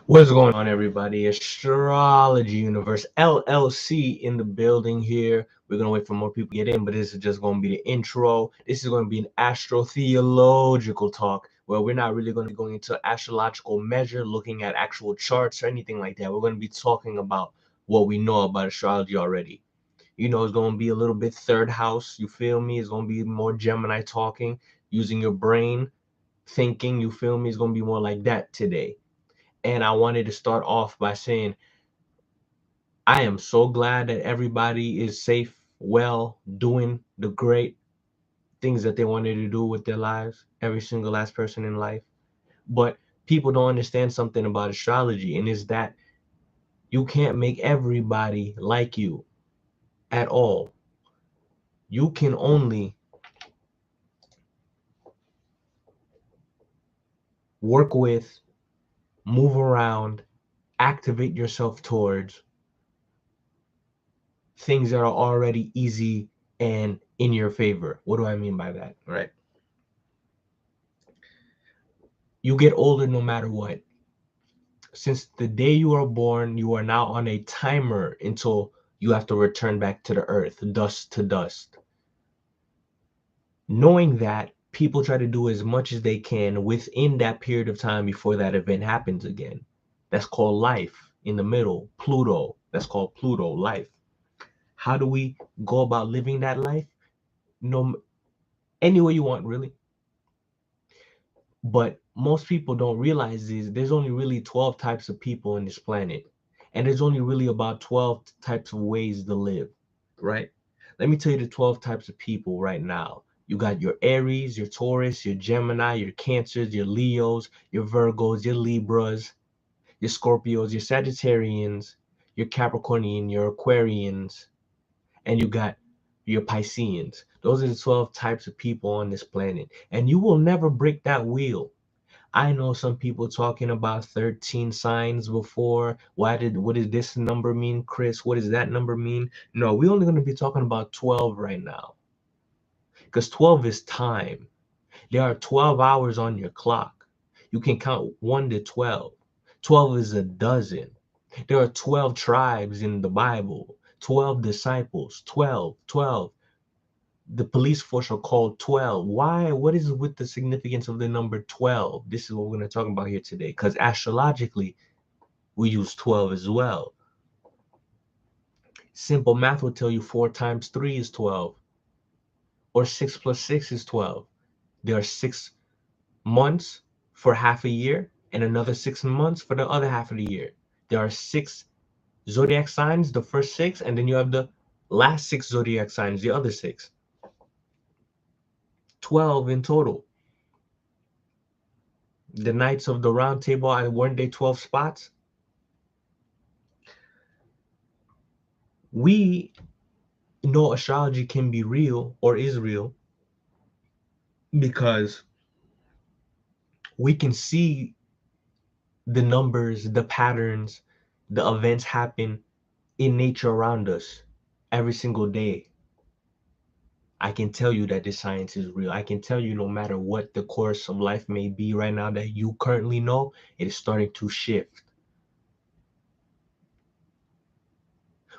What's going on, everybody? Astrology Universe LLC in the building here. We're gonna wait for more people to get in, but this is just gonna be the intro. This is gonna be an astrotheological talk where we're not really gonna be going into astrological measure, looking at actual charts or anything like that. We're gonna be talking about what we know about astrology already. It's gonna be a little bit third house. You feel me? It's gonna be more Gemini talking, using your brain, thinking. You feel me? It's gonna be more like that today. And I wanted to start off by saying I am so glad that everybody is safe, well, doing the great things that they wanted to do with their lives, every single last person in life. But people don't understand something about astrology, and is that you can't make everybody like you at all. You can only work with, move around, activate yourself towards things that are already easy and in your favor. What do I mean by that? Right? You get older no matter what. Since the day you are born, you are now on a timer until you have to return back to the earth, dust to dust. Knowing that, people try to do as much as they can within that period of time before that event happens again. That's called life in the middle, Pluto. That's called Pluto, life. How do we go about living that life? No, any way you want, really. But most people don't realize is there's only really 12 types of people on this planet. And there's only really about 12 types of ways to live, right? Let me tell you the 12 types of people right now. You got your Aries, your Taurus, your Gemini, your Cancers, your Leos, your Virgos, your Libras, your Scorpios, your Sagittarians, your Capricornian, your Aquarians, and you got your Pisceans. Those are the 12 types of people on this planet. And you will never break that wheel. I know some people talking about 13 signs before. What does this number mean, Chris? What does that number mean? No, we're only going to be talking about 12 right now. Because 12 is time. There are 12 hours on your clock. You can count 1 to 12. 12 is a dozen. There are 12 tribes in the Bible. 12 disciples. 12, 12. The police force are called 12. Why? What is with the significance of the number 12? This is what we're going to talk about here today. Because astrologically, we use 12 as well. Simple math will tell you 4 times 3 is 12. Or 6 plus 6 is 12. There are 6 months for half a year and another 6 months for the other half of the year. There are 6 zodiac signs, the first 6, and then you have the last 6 zodiac signs, the other 6. 12 in total. The Knights of the Round Table, weren't they 12 spots? We know astrology can be real or is real because we can see the numbers, the patterns, the events happen in nature around us every single day. I can tell you that this science is real. I can tell you no matter what the course of life may be right now that you currently know, it is starting to shift.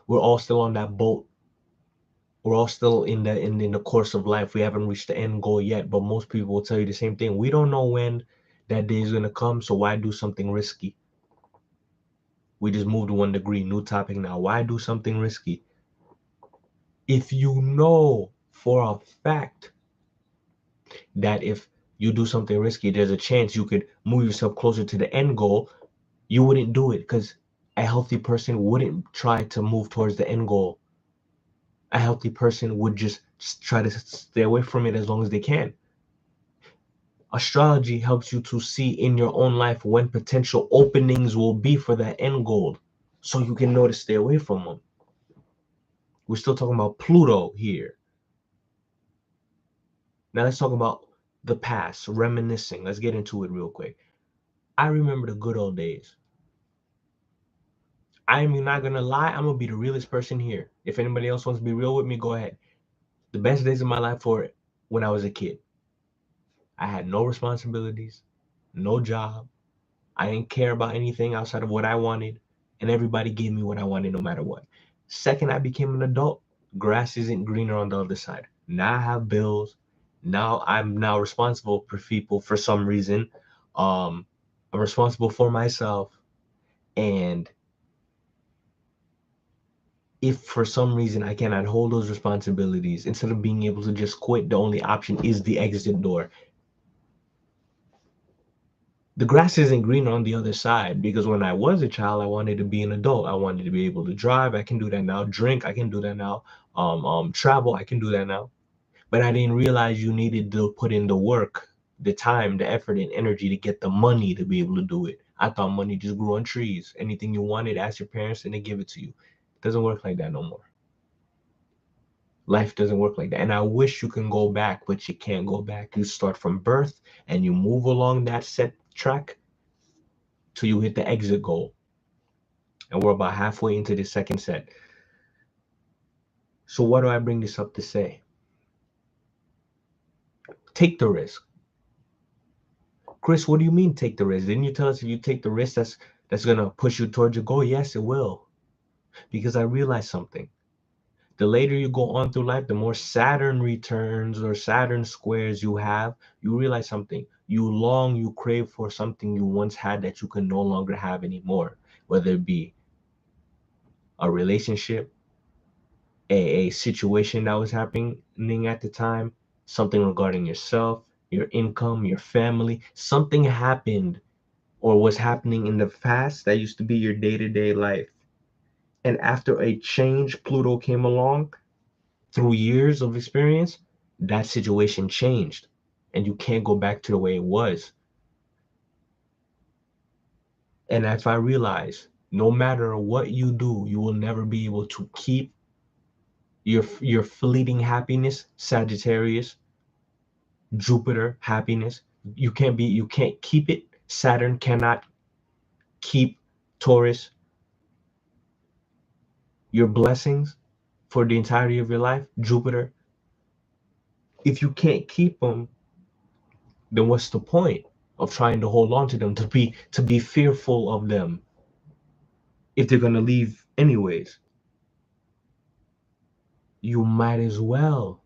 We're all still on that boat. We're all still in the course of life. We haven't reached the end goal yet, but most people will tell you the same thing. We don't know when that day is gonna come, so why do something risky? We just moved 1 degree, new topic now. Why do something risky? If you know for a fact that if you do something risky, there's a chance you could move yourself closer to the end goal, you wouldn't do it because a healthy person wouldn't try to move towards the end goal. A healthy person would just try to stay away from it as long as they can. Astrology helps you to see in your own life when potential openings will be for that end goal so you can know to stay away from them. We're still talking about Pluto here. Now let's talk about the past, reminiscing. Let's get into it real quick. I remember the good old days. I'm not gonna lie, I'm gonna be the realest person here. If anybody else wants to be real with me, go ahead. The best days of my life were when I was a kid. I had no responsibilities, no job, I didn't care about anything outside of what I wanted, and everybody gave me what I wanted no matter what. Second, I became an adult. Grass isn't greener on the other side. Now I have bills. Now I'm now responsible for people for some reason. Um, I'm responsible for myself. And if for some reason I cannot hold those responsibilities, instead of being able to just quit, the only option is the exit door. The grass isn't greener on the other side, because when I was a child, I wanted to be an adult. I wanted to be able to drive. I can do that now. Drink, I can do that now. Travel, I can do that now. But I didn't realize you needed to put in the work, the time, the effort, and energy to get the money to be able to do it. I thought money just grew on trees. Anything you wanted, ask your parents and they give it to you. It doesn't work like that no more. Life doesn't work like that. And I wish you can go back, but you can't go back. You start from birth and you move along that set track till you hit the exit goal. And we're about halfway into the second set. So what do I bring this up to say? Take the risk. Chris, what do you mean take the risk? Didn't you tell us if you take the risk, that's gonna push you towards your goal? Yes, it will. Because I realized something. The later you go on through life, the more Saturn returns or Saturn squares you have, you realize something. You crave for something you once had that you can no longer have anymore. Whether it be a relationship, a situation that was happening at the time, something regarding yourself, your income, your family, something happened or was happening in the past that used to be your day-to-day life. And after a change, Pluto came along through years of experience, that situation changed and you can't go back to the way it was. And if I realize no matter what you do, you will never be able to keep your fleeting happiness, Sagittarius, Jupiter happiness. You can't keep it. Saturn cannot keep Taurus, your blessings for the entirety of your life. Jupiter, if you can't keep them, then what's the point of trying to hold on to them, to be fearful of them if they're going to leave anyways? You might as well.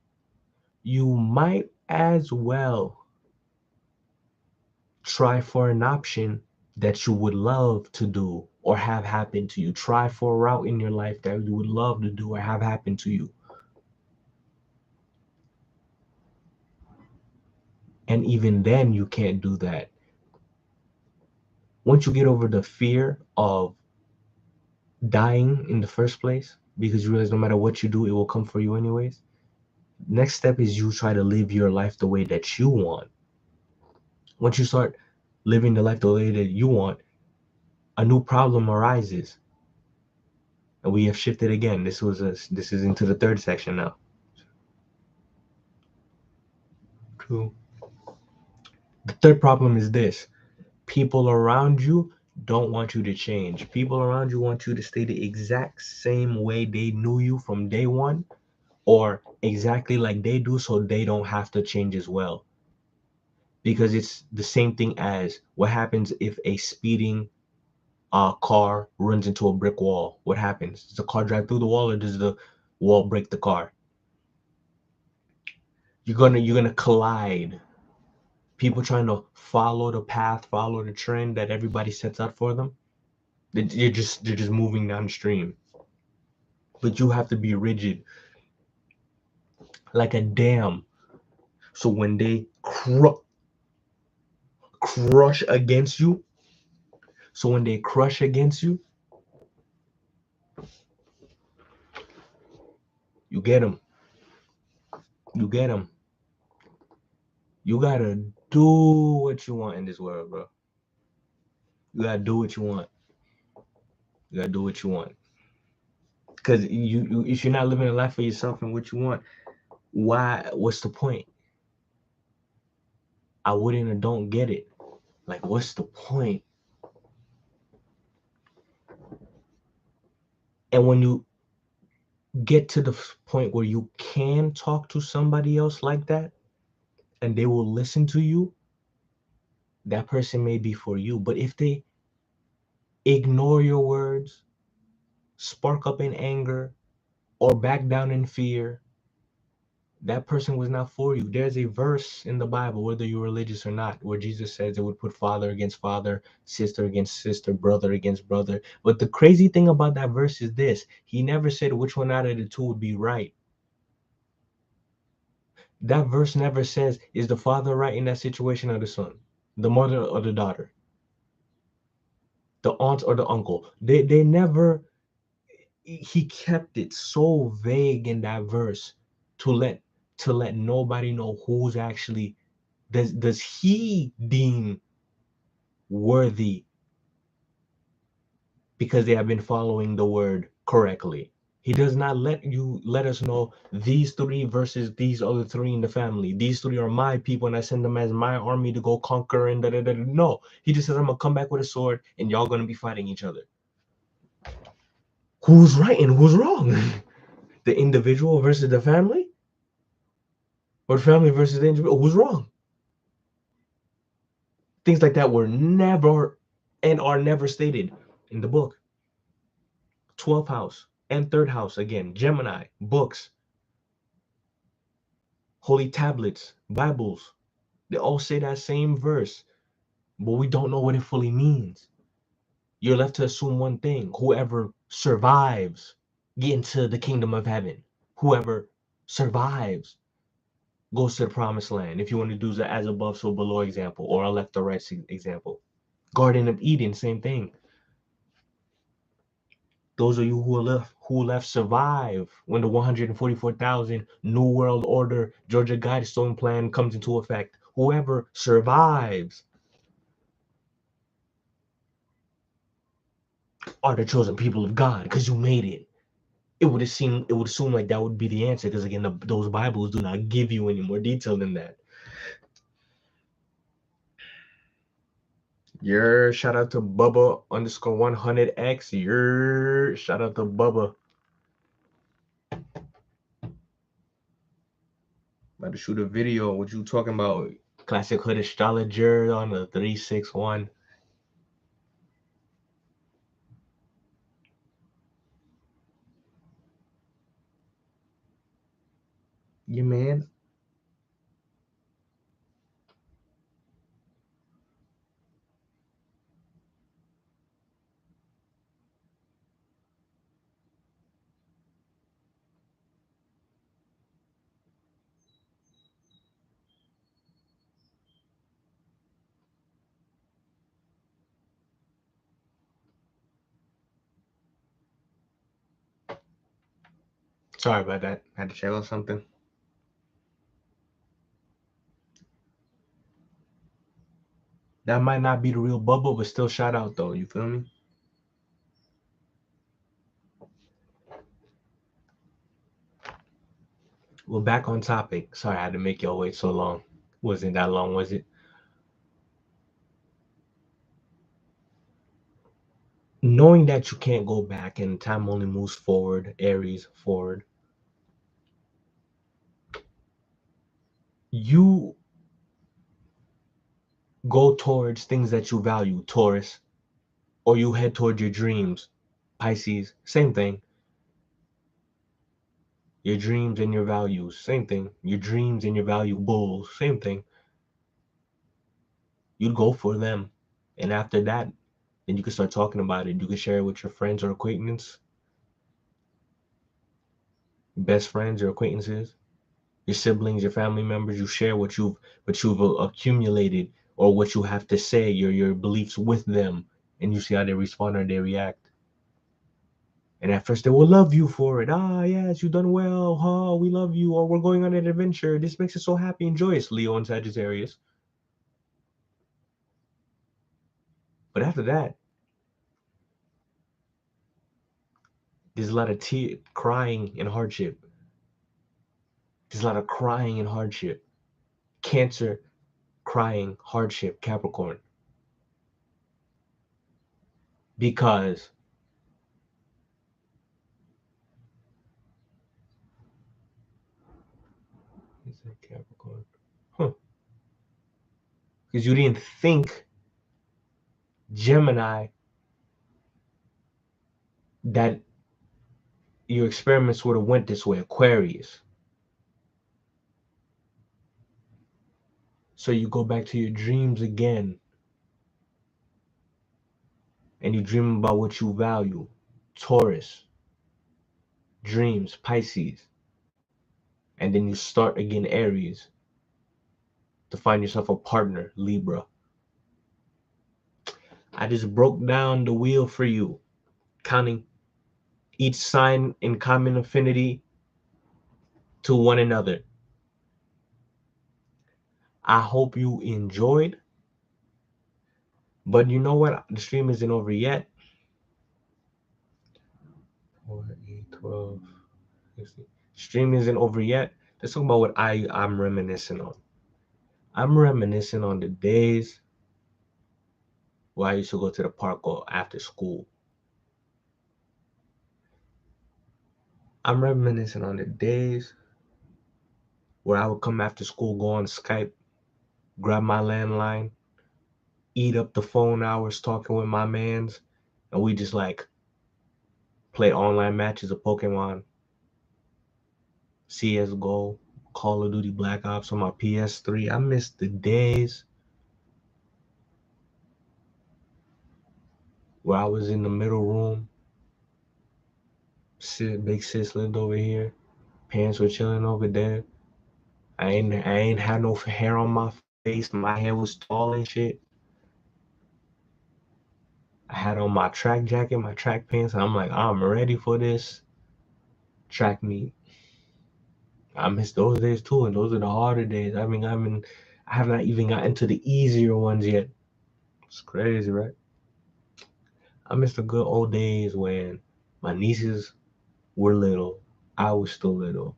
You might as well try for an option that you would love to do or have happen to you. Try for a route in your life that you would love to do or have happen to you. And even then, you can't do that. Once you get over the fear of dying in the first place, because you realize no matter what you do, it will come for you anyways. Next step is you try to live your life the way that you want. Once you start living the life the way that you want, a new problem arises. And we have shifted again. This is into the third section now. Cool. The third problem is this. People around you don't want you to change. People around you want you to stay the exact same way they knew you from day one, or exactly like they do, so they don't have to change as well. Because it's the same thing as what happens if a speeding car runs into a brick wall. What happens? Does the car drive through the wall or does the wall break the car? You're gonna collide. People trying to follow the path, follow the trend that everybody sets out for them. They're just moving downstream. But you have to be rigid, like a dam. So when they crush against you, so when they crush against you, you get them. You get them. You gotta do what you want in this world, bro. You gotta do what you want. You gotta do what you want. Because if you're not living a life for yourself and what you want, why? What's the point? I wouldn't or don't get it. Like, what's the point? And when you get to the point where you can talk to somebody else like that, and they will listen to you, that person may be for you. But if they ignore your words, spark up in anger, or back down in fear, that person was not for you. There's a verse in the Bible, whether you're religious or not, where Jesus says it would put father against father, sister against sister, brother against brother. But the crazy thing about that verse is this: he never said which one out of the two would be right. That verse never says, is the father right in that situation or the son, the mother or the daughter, the aunt or the uncle. They never, he kept it so vague in that verse to let nobody know who's actually, does he deem worthy because they have been following the word correctly. He does not let us know these three versus these other three in the family. These three are my people, and I send them as my army to go conquer and da da da. No, he just says I'm gonna come back with a sword, and y'all gonna be fighting each other. Who's right and who's wrong? The individual versus the family, or the family versus the individual? Who's wrong? Things like that were never and are never stated in the book. 12th house and third house again, Gemini, books, holy tablets, Bibles. They all say that same verse, but we don't know what it fully means. You're left to assume one thing: whoever survives get into the kingdom of heaven. Whoever survives goes to the promised land. If you want to do the as above, so below example, or a left or right example. Garden of Eden, same thing. Those of you who left survive when the 144,000 New World Order Georgia Guidestone Plan comes into effect. Whoever survives are the chosen people of God because you made it. It would assume like that would be the answer, because again, those Bibles do not give you any more detail than that. Your shout out to Bubba underscore 100x. Your shout out to Bubba. About to shoot a video. What you talking about? Classic Hood astrologer on the 361. Yeah, man. Sorry about that. I had to check on something. That might not be the real Bubba, but still shout out though. You feel me? Well, back on topic. Sorry I had to make y'all wait so long. Wasn't that long, was it? Knowing that you can't go back and time only moves forward, Aries forward, you go towards things that you value, Taurus, or you head towards your dreams, Pisces, same thing. Your dreams and your values, same thing. Your dreams and your value, Bulls, same thing. You'd go for them. And after that, then you can start talking about it. You can share it with your friends or acquaintances, best friends or acquaintances, your siblings, your family members. You share what you've accumulated, or what you have to say, your beliefs with them, and you see how they respond or they react. And at first they will love you for it. Ah, yes, you've done well. Oh, we love you. Or we're going on an adventure. This makes us so happy and joyous, Leo and Sagittarius. But after that, there's a lot of crying and hardship. There's a lot of crying and hardship. Cancer, crying, hardship, Capricorn. Because is that Capricorn? Huh. because you didn't think Gemini that your experiments would have went this way, Aquarius. So you go back to your dreams again and you dream about what you value, Taurus, dreams, Pisces, and then you start again, Aries, to find yourself a partner, Libra. I just broke down the wheel for you, counting each sign in common affinity to one another. I hope you enjoyed, but you know what? The stream isn't over yet. 4, 8, 12, 16. Stream isn't over yet. Let's talk about what I'm reminiscing on. I'm reminiscing on the days where I used to go to the park or after school. I'm reminiscing on the days where I would come after school, go on Skype, grab my landline, eat up the phone hours talking with my mans, and we just like play online matches of Pokemon, CSGO, Call of Duty Black Ops on my PS3. I miss the days where I was in the middle room. Big sis lived over here. Parents were chilling over there. I ain't had no hair on my face. My hair was tall and shit. I had on my track jacket, my track pants, and I'm like, I'm ready for this track meet. I miss those days too, and those are the harder days. I have not even gotten to the easier ones yet. It's crazy, right? I miss the good old days when my nieces were little, I was still little,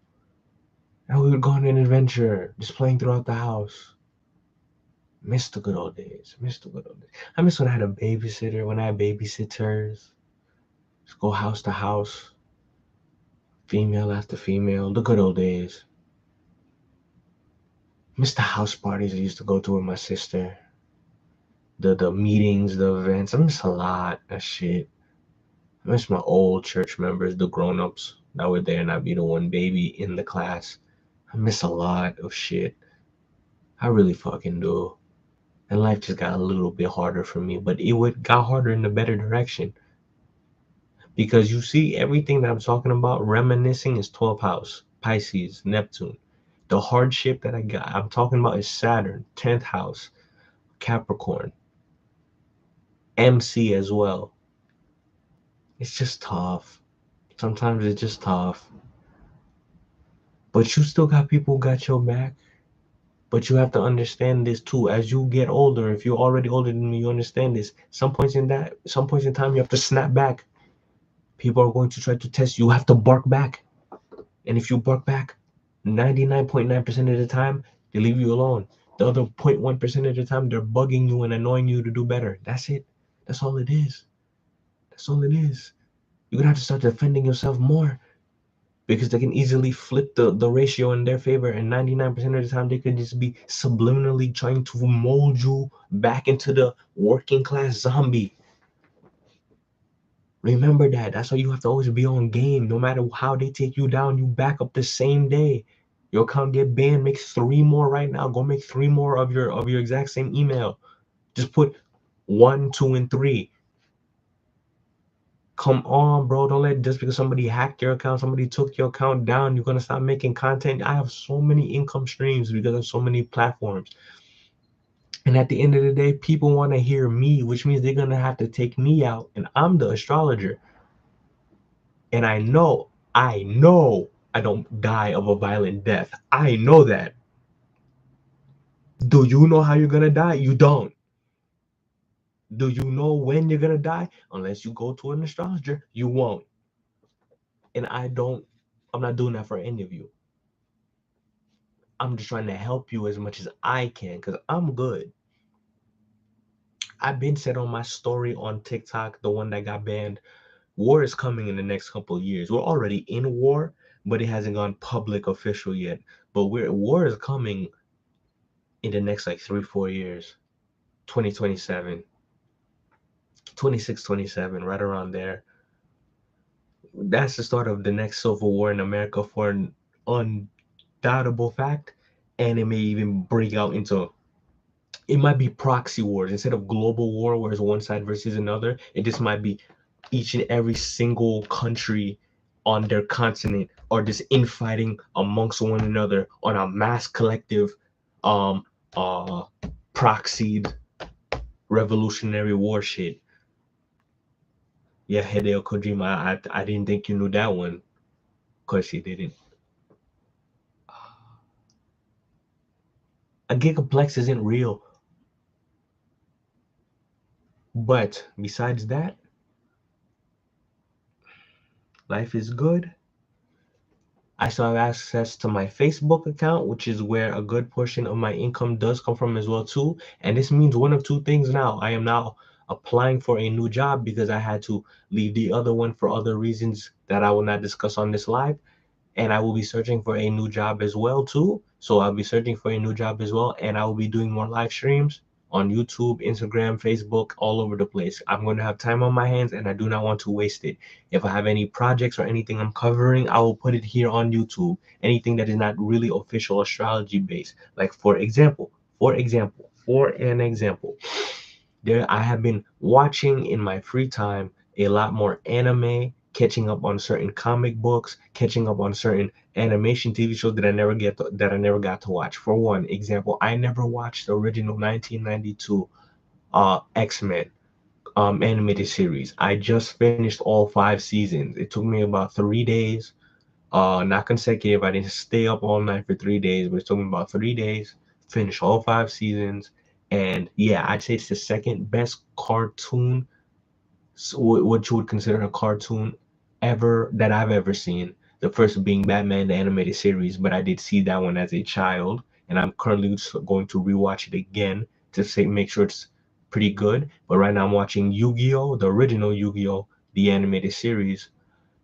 and we would go on an adventure, just playing throughout the house. Miss the good old days. Miss the good old days. I miss when I had a babysitter, when I had babysitters. Just go house to house, female after female. The good old days. Miss the house parties I used to go to with my sister. The meetings, the events. I miss a lot of shit. I miss my old church members, the grown-ups that were there and I'd be the one baby in the class. I miss a lot of shit. I really fucking do. And life just got a little bit harder for me, but got harder in the better direction. Because you see, everything that I'm talking about, reminiscing is 12th house, Pisces, Neptune. The hardship that I'm talking about is Saturn, 10th house, Capricorn, MC as well. It's just tough. Sometimes it's just tough. But you still got people who got your back. But you have to understand this too. As you get older, if you're already older than me, you understand this. Some points in time, you have to snap back. People are going to try to test you. You have to bark back. And if you bark back, 99.9% of the time, they leave you alone. The other 0.1% of the time, they're bugging you and annoying you to do better. That's it. That's all it is. That's all it is. You're gonna have to start defending yourself more because they can easily flip the ratio in their favor, and 99% of the time they could just be subliminally trying to mold you back into the working class zombie. Remember that. That's why you have to always be on game. No matter how they take you down, you back up the same day. Your account get banned, make 3 more right now. Go make 3 more of your exact same email. Just put 1, 2, and 3. Come on, bro. Don't let just because somebody hacked your account, somebody took your account down, you're gonna stop making content. I have so many income streams because of so many platforms. And at the end of the day, people want to hear me, which means they're gonna have to take me out. And I'm the astrologer. And I know I don't die of a violent death. I know that. Do you know how you're gonna die? You don't. Do you know when you're gonna die? Unless you go to an astrologer, you won't. And I'm not doing that for any of you. I'm just trying to help you as much as I can because I'm good. I've been said on my story on TikTok, the one that got banned, war is coming in the next couple of years. We're already in war, but it hasn't gone public official yet. But war is coming in the next like 3-4 years. 2027, 26, 27, right around there. That's the start of the next civil war in America for an undoubtable fact. And it may even break out into, it might be proxy wars instead of global war where it's one side versus another. It just might be each and every single country on their continent are just infighting amongst one another on a mass collective um uh proxied revolutionary war shit. Yeah, Hideo Kojima, I didn't think you knew that one. Cause you didn't. A gigaplex isn't real. But besides that, life is good. I still have access to my Facebook account, which is where a good portion of my income does come from as well too. And this means one of two things now. I am now applying for a new job because I had to leave the other one for other reasons that I will not discuss on this live. And I will be searching for a new job as well too. So I'll be searching for a new job as well, and I will be doing more live streams on YouTube, Instagram, Facebook, all over the place. I'm going to have time on my hands, and I do not want to waste it. If I have any projects or anything I'm covering, I will put it here on YouTube. Anything that is not really official astrology based, like for an example, there I have been watching in my free time a lot more anime, catching up on certain comic books, catching up on certain animation TV shows that I never got to watch. For one example, I never watched the original 1992 X-Men animated series. I just finished all 5 seasons. It took me about 3 days, not consecutive. I didn't stay up all night for 3 days, but it took me about 3 days, finish all 5 seasons. And yeah, I'd say it's the second best cartoon, so what you would consider a cartoon ever that I've ever seen. The first being Batman the animated series, but I did see that one as a child, and I'm currently going to rewatch it again to say make sure it's pretty good. But right now I'm watching Yu-Gi-Oh, the original Yu-Gi-Oh, the animated series,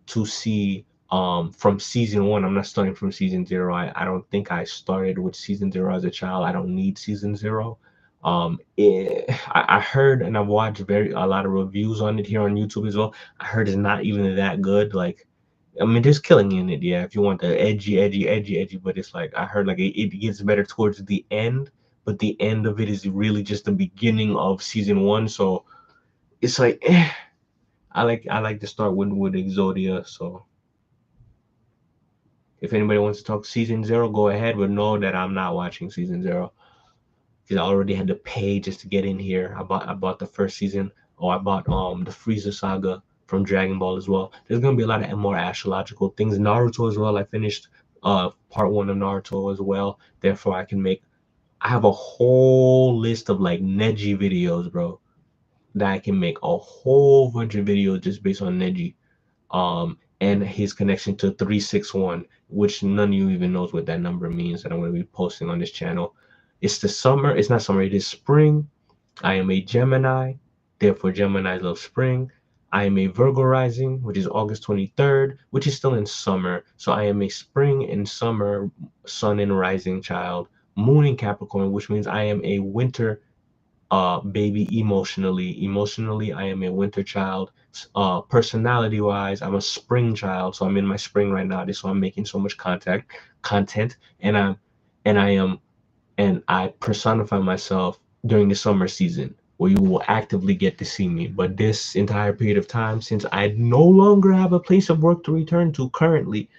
to see from season one. I'm not starting from season zero. I don't think I started with season zero as a child. I don't need season zero. I heard and I've watched a lot of reviews on it here on YouTube as well. I heard it's not even that good. Like, I mean, there's killing in it, yeah, if you want the edgy, but it's like I heard like it gets better towards the end, but the end of it is really just the beginning of season one. So it's like I like to start with Exodia. So if anybody wants to talk season zero, go ahead, but know that I'm not watching season zero because I already had to pay just to get in here. I bought the first season. Oh, I bought the Frieza saga from Dragon Ball as well. There's gonna be a lot of more astrological things. Naruto as well. I finished part one of Naruto as well. Therefore, I have a whole list of like Neji videos, bro. That I can make a whole bunch of videos just based on Neji. And his connection to 361, which none of you even knows what that number means that I'm going to be posting on this channel. It's the summer. It's not summer. It is spring. I am a Gemini. Therefore, Geminis love spring. I am a Virgo rising, which is August 23rd, which is still in summer. So I am a spring and summer sun and rising child. Moon in Capricorn, which means I am a winter baby emotionally I am a winter child. Personality wise, I'm a spring child, so I'm in my spring right now. That's why I'm making so much content, and I personify myself during the summer season where you will actively get to see me. But this entire period of time, since I no longer have a place of work to return to currently,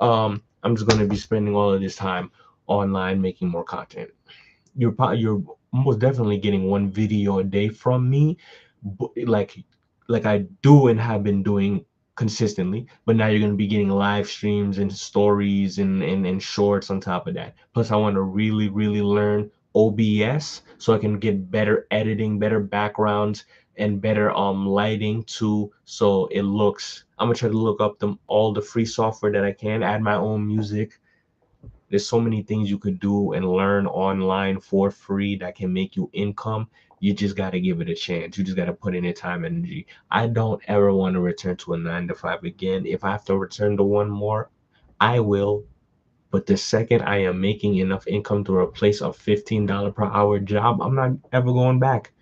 I'm just going to be spending all of this time online making more content. You're most definitely getting one video a day from me, like I do and have been doing consistently. But now you're gonna be getting live streams and stories and shorts on top of that. Plus, I want to really learn OBS so I can get better editing, better backgrounds, and better lighting too. So it looks. I'm gonna try to look up all the free software that I can, add my own music. There's so many things you could do and learn online for free that can make you income. You just got to give it a chance. You just got to put in the time and energy. I don't ever want to return to a 9 to 5 again. If I have to return to one more, I will. But the second I am making enough income to replace a $15 per hour job, I'm not ever going back.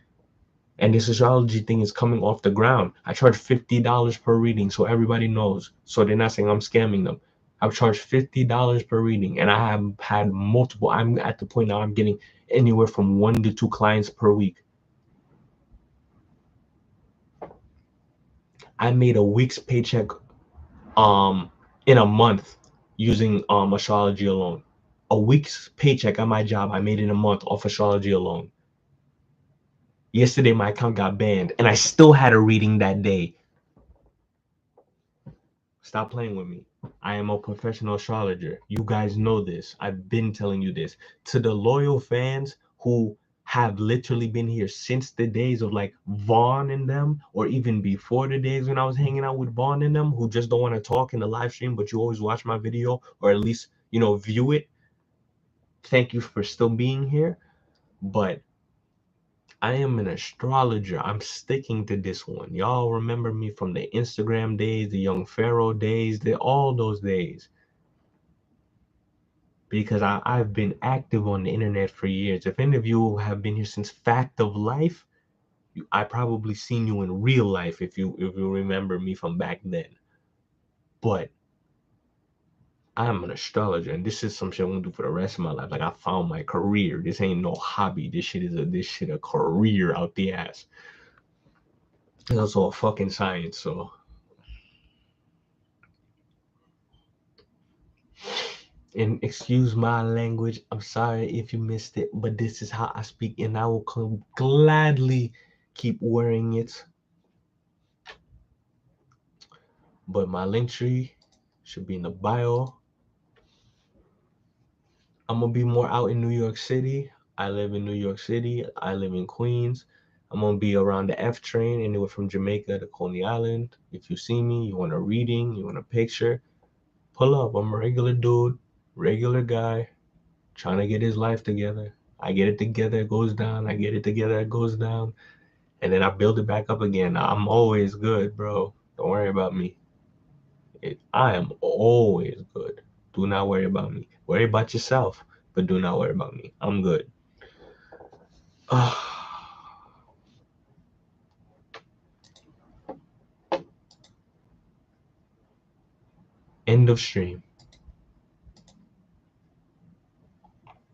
And this astrology thing is coming off the ground. I charge $50 per reading so everybody knows. So they're not saying I'm scamming them. I've charged $50 per reading, and I have had multiple. I'm at the point now I'm getting anywhere from 1 to 2 clients per week. I made a week's paycheck in a month using astrology alone. A week's paycheck at my job I made in a month off astrology alone. Yesterday my account got banned and I still had a reading that day. Stop playing with me. I am a professional astrologer. You guys know this. I've been telling you this. To the loyal fans who have literally been here since the days of like Vaughn and them, or even before the days when I was hanging out with Vaughn and them, who just don't want to talk in the live stream, but you always watch my video or at least, view it. Thank you for still being here. But I am an astrologer. I'm sticking to this one. Y'all remember me from the Instagram days, the Young Pharaoh days, all those days. Because I've been active on the internet for years. If any of you have been here since Fact of Life, I probably seen you in real life if you remember me from back then. But I'm an astrologer, and this is some shit I'm gonna do for the rest of my life. Like I found my career. This ain't no hobby. This shit a career out the ass. It's also a fucking science. So, and excuse my language. I'm sorry if you missed it, but this is how I speak, and I will gladly keep wearing it. But my link tree should be in the bio. I'm gonna be more out in New York City. I live in New York City. I live in Queens. I'm gonna be around the F train, anywhere from Jamaica to Coney Island. If you see me, you want a reading, you want a picture, pull up. I'm a regular dude, regular guy, trying to get his life together. I get it together, it goes down. I get it together, it goes down. And then I build it back up again. I'm always good, bro. Don't worry about me. I am always good. Do not worry about me. Worry about yourself, but do not worry about me. I'm good. End of stream.